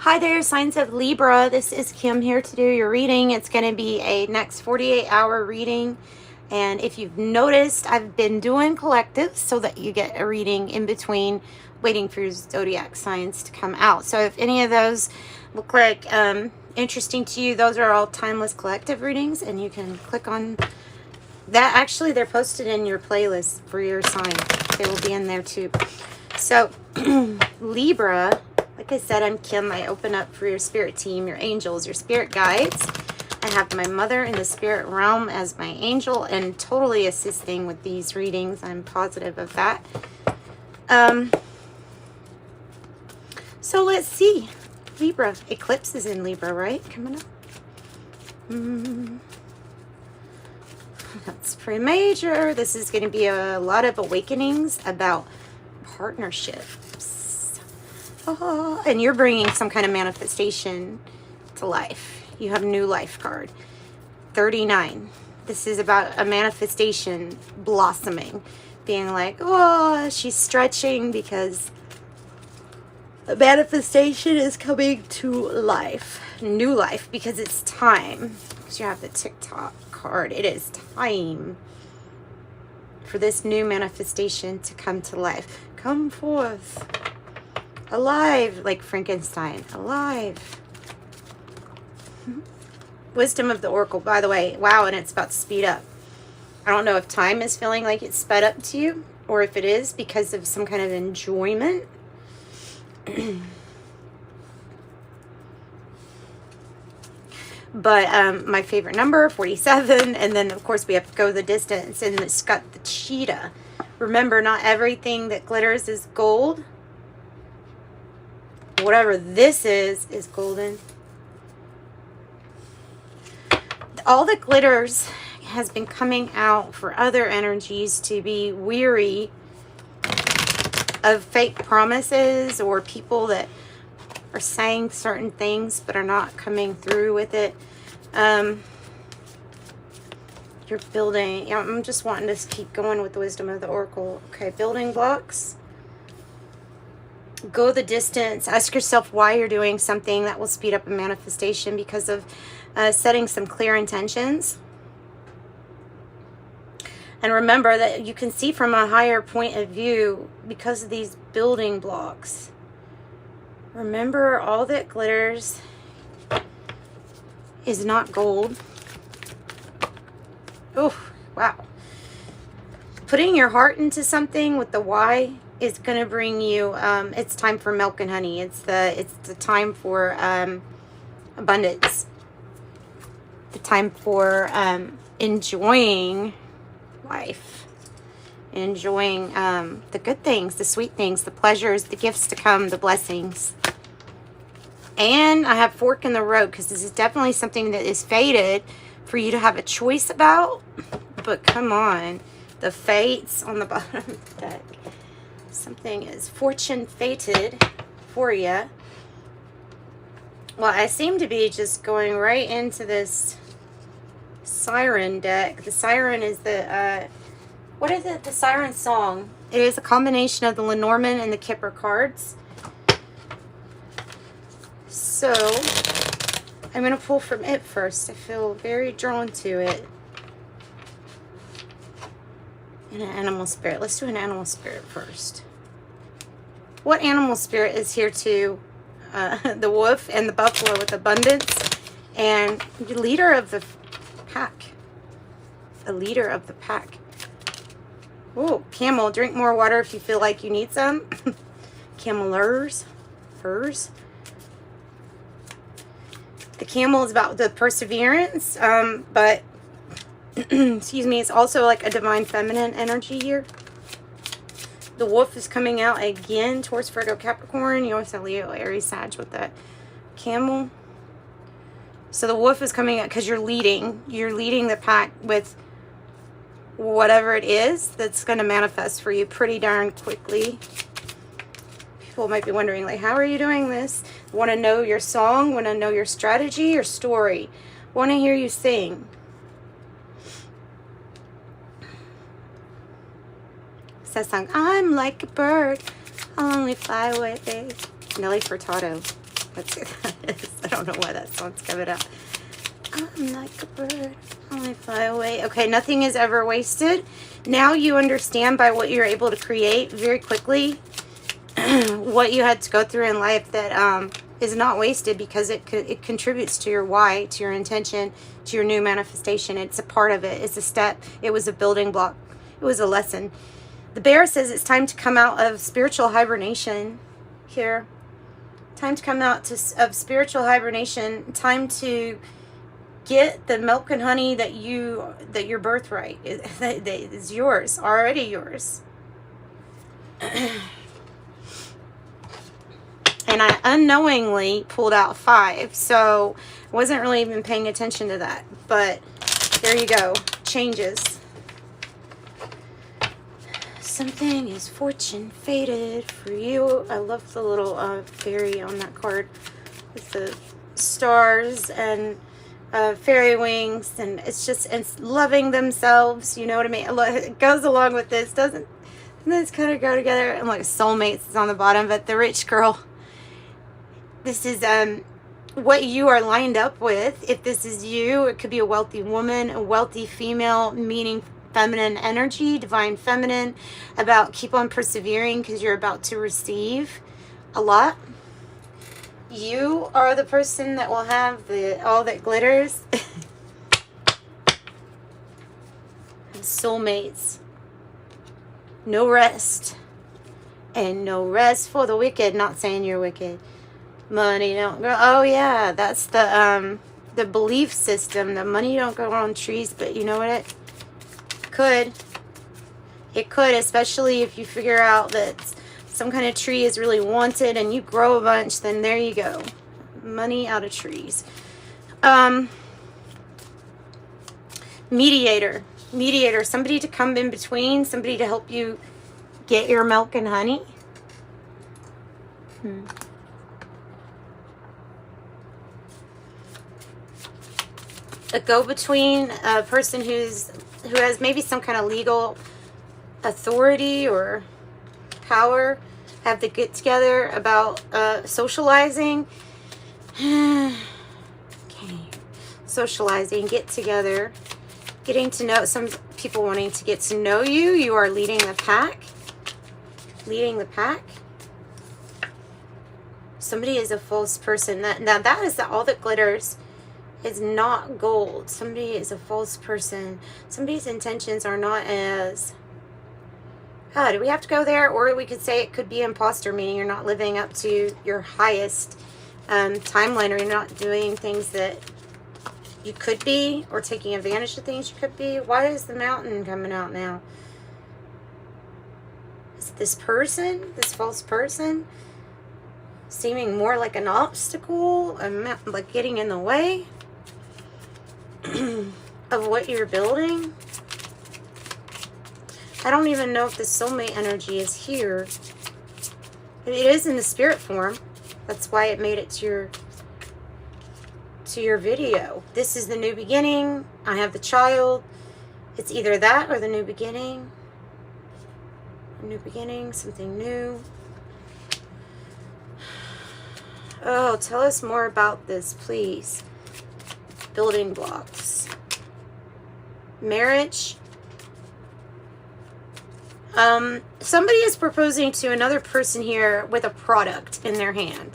Hi there, signs of Libra. This is Kim here to do your reading. It's going to be a next 48-hour reading. And if you've noticed, I've been doing collectives so that you get a reading in between waiting for your zodiac signs to come out. So if any of those look like interesting to you, those are all timeless collective readings, and you can click on that. Actually, they're posted in your playlist for your sign. They will be in there too. So Libra, like I said, I'm Kim. I open up for your spirit team, your angels, your spirit guides. I have my mother in the spirit realm as my angel and totally assisting with these readings. I'm positive of that. So let's see. Libra. Eclipse is in Libra, right? Coming up. That's pretty major. This is going to be a lot of awakenings about partnerships. Oh, and you're bringing some kind of manifestation to life. You have new life card. 39. This is about a manifestation blossoming. Being like, oh, she's stretching because the manifestation is coming to life. New life, because it's time. Because you have the TikTok card. It is time for this new manifestation to come to life. Come forth. Alive, like Frankenstein. Alive. Wisdom of the Oracle, by the way. Wow, and it's about to speed up. I don't know if time is feeling like it's sped up to you, or if it is because of some kind of enjoyment. But my favorite number, 47. And then, of course, we have to go the distance. And it's got the cheetah. Remember, not everything that glitters is gold. Whatever this is golden. All that glitters has been coming out for other energies to be weary of fake promises or people that are saying certain things but are not coming through with it. You're building. I'm just wanting to keep going with the wisdom of the Oracle. Okay, building blocks. Go the distance. Ask yourself why you're doing something that will speed up a manifestation because of setting some clear intentions. And remember that you can see from a higher point of view because of these building blocks. Remember, all that glitters is not gold. Oh, wow. Putting your heart into something with the why is going to bring you, it's time for milk and honey. It's the time for abundance. The time for enjoying life. Enjoying the good things, the sweet things, the pleasures, the gifts to come, the blessings. And I have fork in the road because this is definitely something that is fated for you to have a choice about. But come on, the fates on the bottom of the deck. Something is fortune fated for you. Well, I seem to be just going right into this siren deck. The siren is the, what is it? The siren song. It is a combination of the Lenormand and the Kipper cards. So, I'm going to pull from it first. I feel very drawn to it. And an animal spirit. Let's do an animal spirit first. What animal spirit is here to the wolf and the buffalo with abundance and the leader of the pack? A leader of the pack. Oh, camel. Drink more water if you feel like you need some. Camelers. Hers. The camel is about the perseverance, but excuse me, it's also like a divine feminine energy here. The wolf is coming out again towards Virgo, Capricorn. You always have Leo, Aries, Sag with that camel. So the wolf is coming out because you're leading. You're leading the pack with whatever it is that's going to manifest for you pretty darn quickly. People might be wondering, like, how are you doing this? Want to know your song? Want to know your strategy, your story? Want to hear you sing? It's that song, I'm like a bird, I'll only fly away. Nelly Furtado. Let's see what that is. I don't know why that song's coming up. I'm like a bird, I fly away. Okay, nothing is ever wasted. Now you understand by what you're able to create very quickly what you had to go through in life that is not wasted, because it contributes to your why, to your intention, to your new manifestation. It's a part of it. It's a step. It was a building block. It was a lesson. The bear says it's time to come out of spiritual hibernation here. Time to come out of spiritual hibernation. Time to get the milk and honey that your birthright is yours, already yours. And I unknowingly pulled out 5, so I wasn't really even paying attention to that. But there you go, changes. Something is fortune fated for you. I love the little fairy on that card with the stars and fairy wings, and it's loving themselves, you know what I mean? It goes along with this, doesn't this kind of go together? And like soulmates is on the bottom, but the rich girl, this is what you are lined up with. If this is you, it could be a wealthy woman, a wealthy female, meaning feminine energy, divine feminine, about keep on persevering because you're about to receive a lot. You are the person that will have all that glitters. Soulmates. No rest. And no rest for the wicked. Not saying you're wicked. Money don't grow. Oh yeah, that's the belief system. The money don't grow on trees, but you know what it could. It could, especially if you figure out that some kind of tree is really wanted and you grow a bunch, then there you go. Money out of trees. Mediator. Mediator. Somebody to come in between. Somebody to help you get your milk and honey. A go-between. A person who has maybe some kind of legal authority or power, have to get together about socializing. Okay. Socializing, get together, getting to know, some people wanting to get to know you. You are leading the pack. Leading the pack. Somebody is a false person. Now that is all that glitters is not gold. Somebody is a false person. Somebody's intentions are not as... do we have to go there? Or we could say it could be imposter, meaning you're not living up to your highest timeline, or you're not doing things that you could be, or taking advantage of things you could be. Why is the mountain coming out now? Is this person, this false person, seeming more like an obstacle, like getting in the way of what you're building? I don't even know if the soulmate energy is here. It is in the spirit form. That's why it made it to your video. This is the new beginning. I have the child. It's either that or the new beginning. A new beginning, something new. Oh, tell us more about this, please. Building blocks. Marriage. Somebody is proposing to another person here with a product in their hand.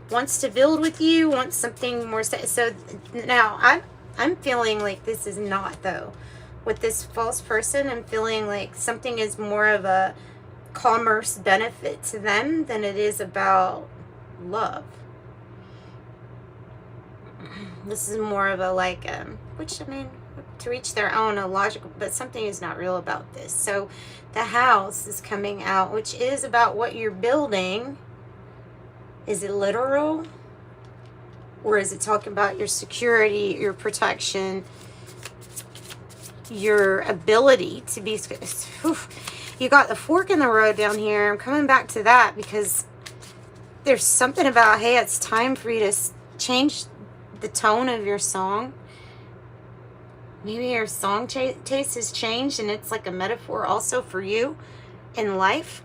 Wants to build with you, wants something more. So now I'm feeling like this is not, though. With this false person, I'm feeling like something is more of a commerce benefit to them than it is about love. This is more of a like, which I mean, to each their own, a logical, but something is not real about this. So the house is coming out, which is about what you're building. Is it literal? Or is it talking about your security, your protection, your ability to be... You got the fork in the road down here. I'm coming back to that because there's something about, hey, it's time for you to change the tone of your song. Maybe your song taste has changed, and it's like a metaphor also for you in life.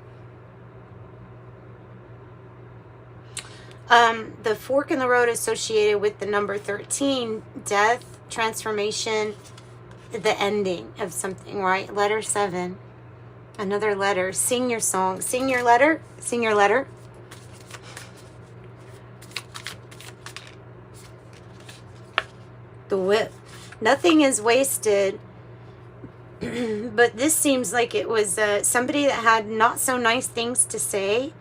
The fork in the road associated with the number 13, death, transformation, the ending of something, right? Letter 7, another letter. Sing your song, sing your letter, sing your letter. The whip. Nothing is wasted. But this seems like it was somebody that had not so nice things to say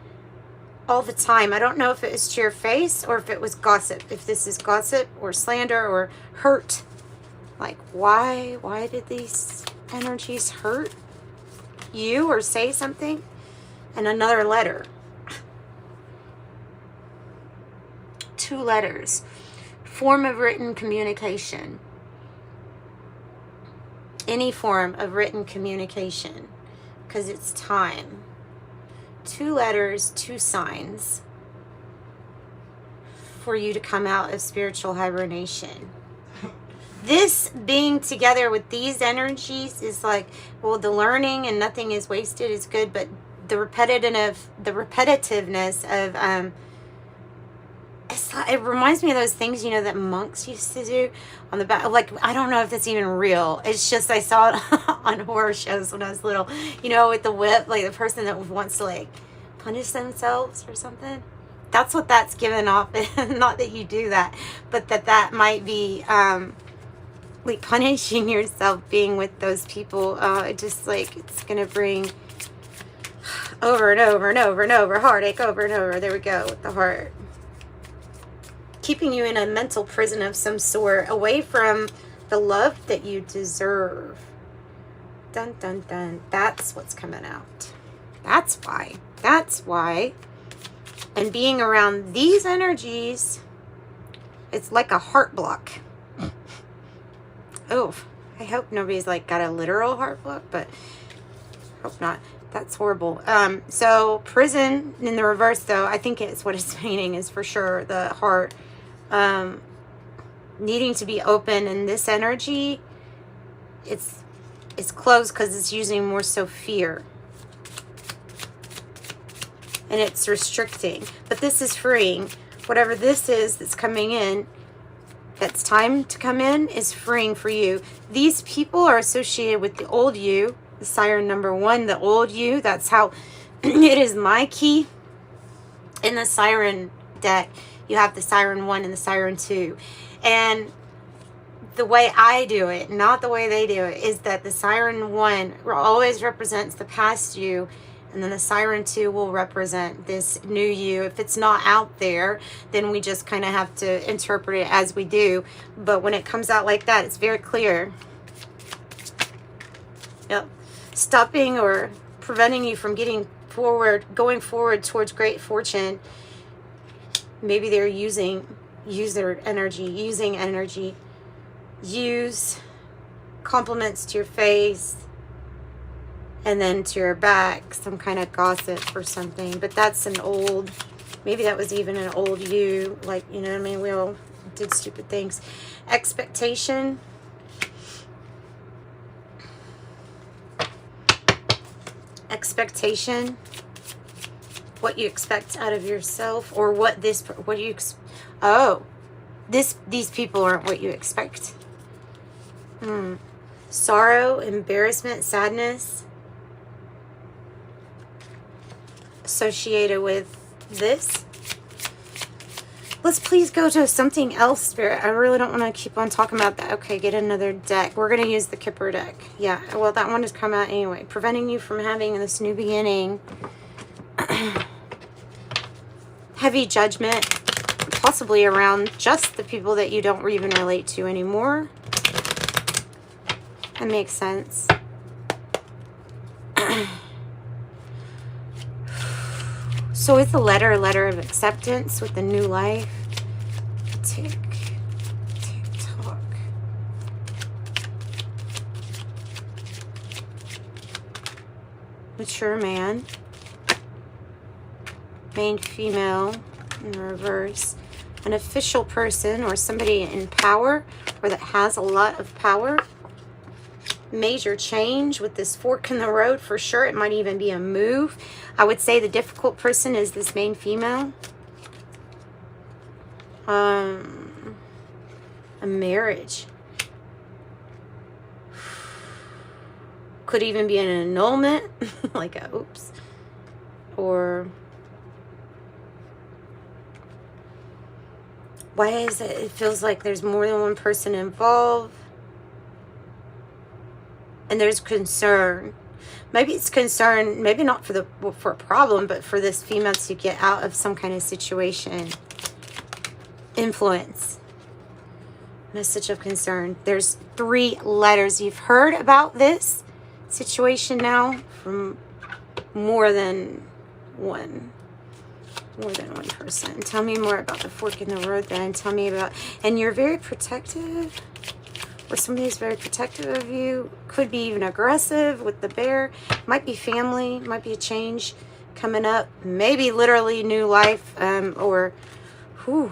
all the time. I don't know if it was to your face or if it was gossip. If this is gossip or slander or hurt. Like, why did these energies hurt you or say something? And another letter. 2 letters. Form of written communication. Any form of written communication, because it's time. 2 letters, 2 signs for you to come out of spiritual hibernation. This being together with these energies is like, well, the learning and nothing is wasted is good, but the repetitiveness of it reminds me of those things, you know, that monks used to do on the back. Like, I don't know if that's even real. It's just I saw it on horror shows when I was little, you know, with the whip, like the person that wants to like punish themselves or something. That's what that's given off. Not that you do that, but that might be like punishing yourself being with those people. It just like, it's going to bring over and over and over and over heartache over and over. There we go with the heart. Keeping you in a mental prison of some sort, away from the love that you deserve. Dun, dun, dun. That's what's coming out. That's why. That's why. And being around these energies, it's like a heart block. Oh, I hope nobody's like got a literal heart block, but hope not. That's horrible. So prison in the reverse, though, I think it's what it's meaning is for sure the heart. Needing to be open, and this energy, it's closed because it's using more so fear, and it's restricting. But this is freeing. Whatever this is that's coming in, that's time to come in, is freeing for you. These people are associated with the old you, the siren number 1, the old you. That's how it is my key in the siren deck. You have the siren 1 and the siren 2. And the way I do it, not the way they do it, is that the siren 1 always represents the past you, and then the siren 2 will represent this new you. If it's not out there, then we just kind of have to interpret it as we do. But when it comes out like that, it's very clear. Yep. Stopping or preventing you from going forward towards great fortune. Maybe they're using energy, use compliments to your face and then to your back, some kind of gossip or something. But that's an old, maybe that was even an old you, like, you know what I mean? We all did stupid things. Expectation. Expectation. What you expect out of yourself, or these people aren't what you expect. Sorrow, embarrassment, sadness associated with this. Let's please go to something else, Spirit. I really don't want to keep on talking about that. Okay, get another deck. We're going to use the Kipper deck. Yeah, well, that one has come out anyway. Preventing you from having this new beginning. Heavy judgment, possibly around just the people that you don't even relate to anymore. That makes sense. So it's a letter of acceptance with the new life. Tick, tock. Mature man. Main female in the reverse. An official person or somebody in power or that has a lot of power. Major change with this fork in the road for sure. It might even be a move. I would say the difficult person is this main female. A marriage. Could even be an annulment, like a oops. Or why is it? It feels like there's more than one person involved. And there's concern. Maybe it's concern, maybe not for a problem, but for this female to get out of some kind of situation. Influence. Message of concern. There's 3 letters. You've heard about this situation now from more than one person. Tell me more about the fork in the road then. Tell me about, and you're very protective, or somebody's very protective of you. Could be even aggressive with the bear. Might be family, might be a change coming up. Maybe literally new life, or whew.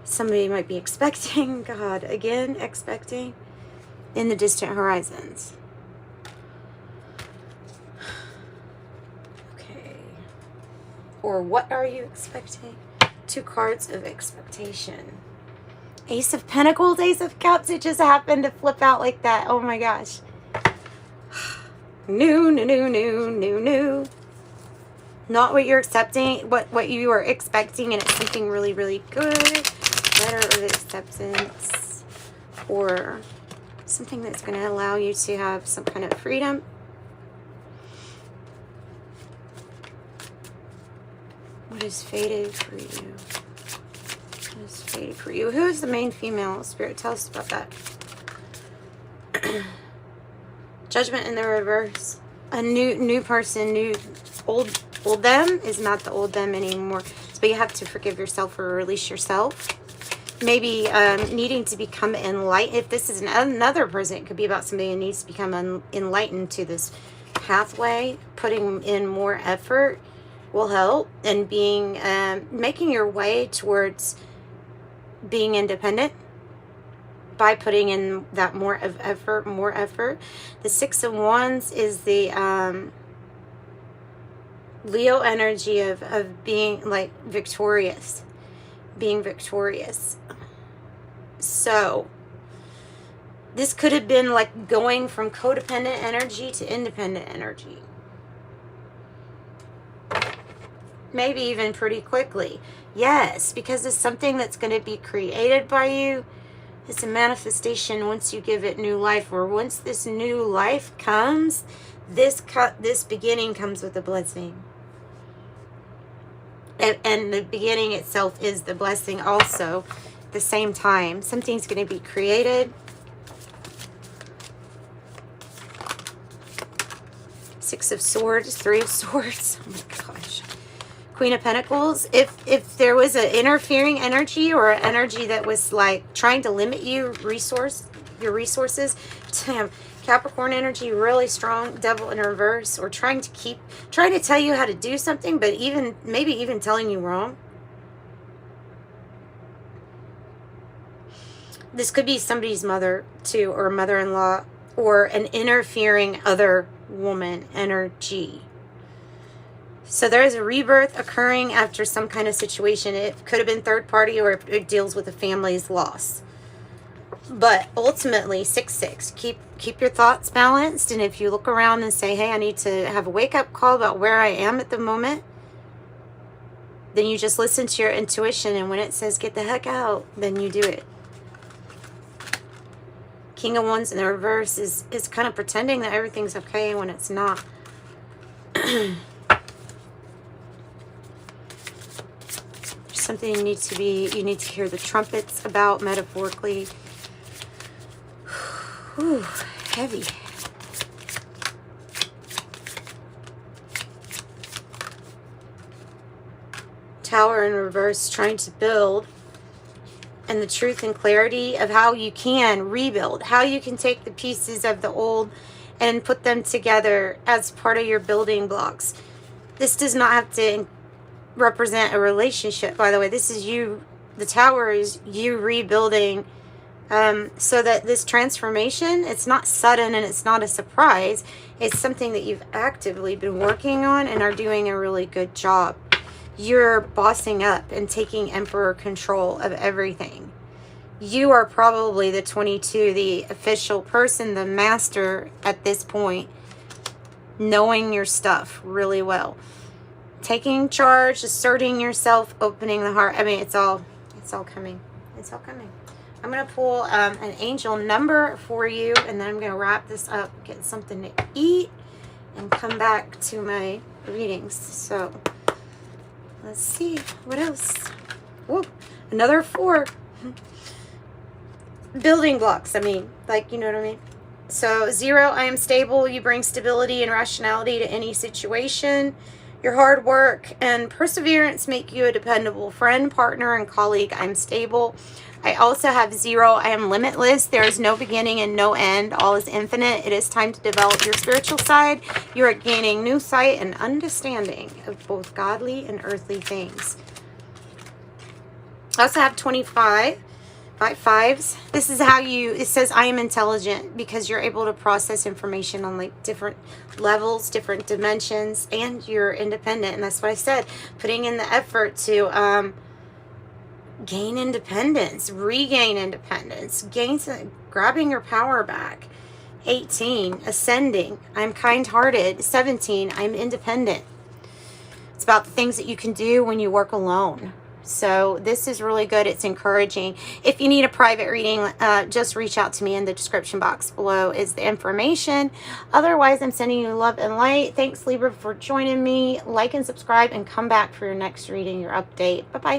Somebody might be expecting, God, again, expecting in the distant horizons. Okay. Or what are you expecting? 2 cards of expectation. Ace of Pentacles, Ace of Cups. It just happened to flip out like that. Oh my gosh. New. Not what you're accepting, what you are expecting, and it's something really, really good. Letter of acceptance, or something that's going to allow you to have some kind of freedom. What is fated for you? What is fated for you? Who is the main female? Spirit, tell us about that. Judgment in the reverse. A new person, old them is not the old them anymore. So you have to forgive yourself or release yourself. Maybe needing to become enlightened. If this is another person, it could be about somebody who needs to become enlightened to this pathway. Putting in more effort will help, and being making your way towards being independent by putting in that more effort. The 6 of Wands is the Leo energy of being like victorious. Being victorious. So this could have been like going from codependent energy to independent energy. Maybe even pretty quickly. Yes, because it's something that's going to be created by you. It's a manifestation once you give it new life, or once this new life comes, this beginning comes with a blessing. And the beginning itself is the blessing also at the same time. Something's going to be created. 6 of Swords, 3 of Swords. Oh my gosh. Queen of Pentacles. If there was an interfering energy, or an energy that was like trying to limit your resources, Capricorn energy, really strong, Devil in reverse, or trying to tell you how to do something, but maybe even telling you wrong. This could be somebody's mother too, or mother-in-law, or an interfering other woman energy. So there is a rebirth occurring after some kind of situation. It could have been third party, or it deals with a family's loss. But ultimately, 6-6, keep your thoughts balanced. And if you look around and say, hey, I need to have a wake-up call about where I am at the moment, then you just listen to your intuition. And when it says get the heck out, then you do it. King of Wands in the reverse is kind of pretending that everything's okay when it's not. Something you need to hear the trumpets about, metaphorically. Ooh, heavy. Tower in reverse, trying to build, and the truth and clarity of how you can rebuild, how you can take the pieces of the old and put them together as part of your building blocks. This does not have to represent a relationship, by the way. This is you. The Tower is you rebuilding, so that this transformation, it's not sudden and it's not a surprise. It's something that you've actively been working on and are doing a really good job. you're bossing up and taking emperor control of everything. You are probably the 22, the official person, the master at this point, knowing your stuff really well. Taking charge, asserting yourself, opening the heart. I mean, it's all coming. It's all coming. I'm going to pull an angel number for you, and then I'm going to wrap this up, get something to eat, and come back to my readings. So let's see. What else? Whoa, another 4. Building blocks. I mean, like, you know what I mean? So 0, I am stable. You bring stability and rationality to any situation. Your hard work and perseverance make you a dependable friend, partner, and colleague. I'm stable. I also have 0. I am limitless. There is no beginning and no end. All is infinite. It is time to develop your spiritual side. You are gaining new sight and understanding of both godly and earthly things. I also have 25. 5s. This is how it says I am intelligent, because you're able to process information on like different levels, different dimensions, and you're independent. And that's what I said, putting in the effort to gain independence, regain independence, grabbing your power back. 18, ascending. I'm kind-hearted. 17, I'm independent. It's about the things that you can do when you work alone. So this is really good. It's encouraging. If you need a private reading, just reach out to me. In the description box below is the information. Otherwise, I'm sending you love and light. Thanks, Libra, for joining me. Like and subscribe, and come back for your next reading, your update. Bye-bye.